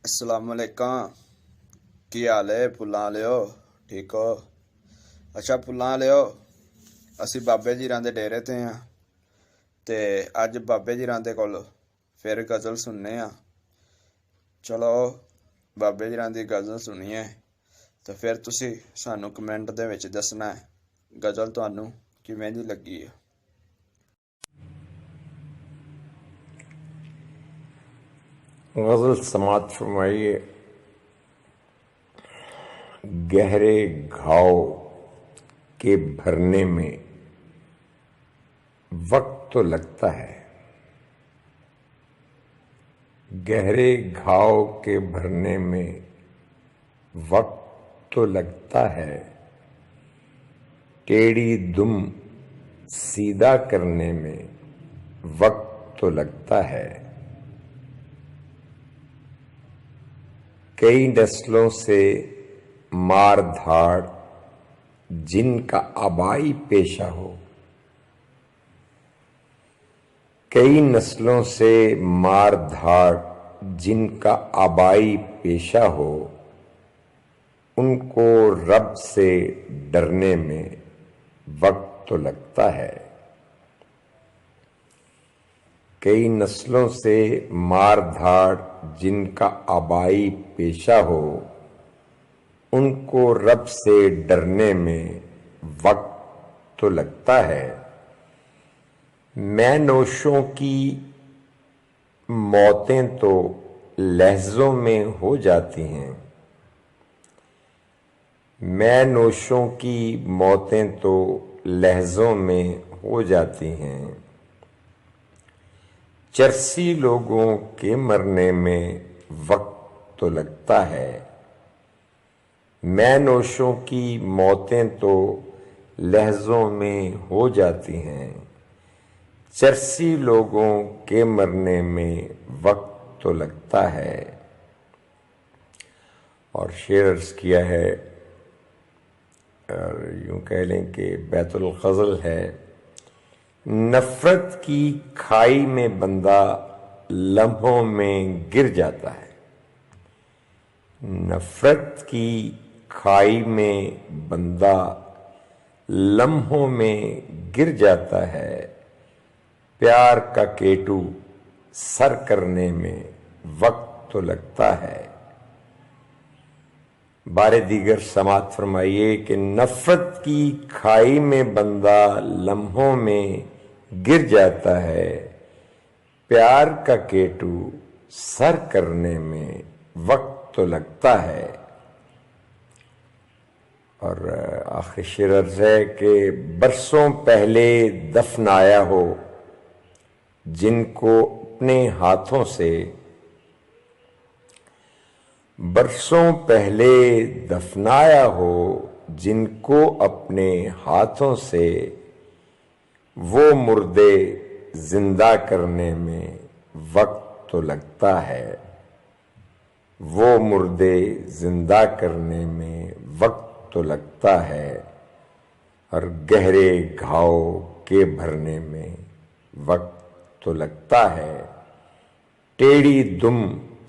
अस्सलाम वालेकुम। की हाल है फुल्लां वालिओ? ठीक हो? अच्छा फुल्लां वालिओ, ਅਸੀਂ ਬਾਬੇ ਜੀਰਾਂ ਦੇ ਡੇਰੇ ਤੇ ਆ ਤੇ ਅੱਜ ਬਾਬੇ ਜੀਰਾਂ ਦੇ ਕੋਲ ਫਿਰ ਗਜ਼ਲ ਸੁਣਨੇ ਆ। ਚਲੋ ਬਾਬੇ ਜੀਰਾਂ ਦੀ ਗਜ਼ਲ ਸੁਣੀਏ ਤੇ ਫਿਰ ਤੁਸੀਂ ਸਾਨੂੰ ਕਮੈਂਟ ਦੇ ਵਿੱਚ ਦੱਸਣਾ ਹੈ ਗਜ਼ਲ ਤੁਹਾਨੂੰ ਕਿਵੇਂ ਦੀ ਲੱਗੀ ਹੈ। गज़ल समात फरमाइए। गहरे घाव के भरने में वक्त तो लगता है, गहरे घाव के भरने में वक्त तो लगता है, टेढ़ी दुम सीधा करने में वक्त तो लगता है। कई नस्लों से मार धाड़ जिनका आबाई पेशा हो, कई नस्लों से मार धाड़ जिनका आबाई पेशा हो, उनको रब से डरने में वक्त तो लगता है। कई नस्लों से मार धाड़ जिनका आबाई पेशा हो, उनको रब से डरने में वक्त तो लगता है। मैं नोशों की मौतें तो लहजों में हो जाती हैं, मैं नोशों की मौतें तो लहजों में हो जाती हैं, चरसी लोगों के मरने में वक्त तो लगता है। मैं नोशों की मौतें तो लहजों में हो जाती हैं, चरसी लोगों के मरने में वक्त तो लगता है। और शेर अर्ज किया है, और यूं कह लें कि बैतुल ग़ज़ल है। नफरत की खाई में बंदा लम्हों में गिर जाता है, नफरत की खाई में बंदा लम्हों में गिर जाता है, प्यार का केटू सर करने में वक्त तो लगता है। बारे दीगर समात फरमाइए कि नफरत की खाई में बंदा लम्हों में गिर जाता है, प्यार का केटू सर करने में वक्त तो लगता है। और आखिरी शेर अर्ज है कि बरसों पहले दफनाया हो जिनको अपने हाथों से, बरसों पहले दफनाया हो जिनको अपने हाथों से, वो मुर्दे जिंदा करने में वक्त तो लगता है, वो मुर्दे जिंदा करने में वक्त तो लगता है। और गहरे घाव के भरने में वक्त तो लगता है, टेढ़ी दुम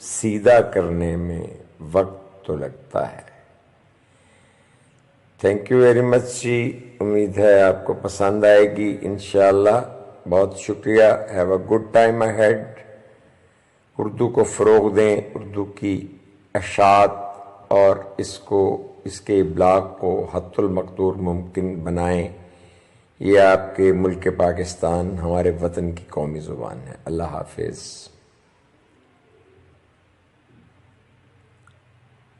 सीधा करने में वक्त तो लगता है। थैंक यू वेरी मच जी। उम्मीद है आपको पसंद आएगी इंशाअल्लाह। बहुत शुक्रिया। Have a good time ahead. Urdu को फ़रोग़ दें, उर्दू की अशात और इसके इब्लाग को हद्दुल मक़दूर मुमकिन बनाएं। ये आपके मुल्क पाकिस्तान, हमारे वतन की कौमी ज़ुबान है। अल्लाह हाफ़िज़।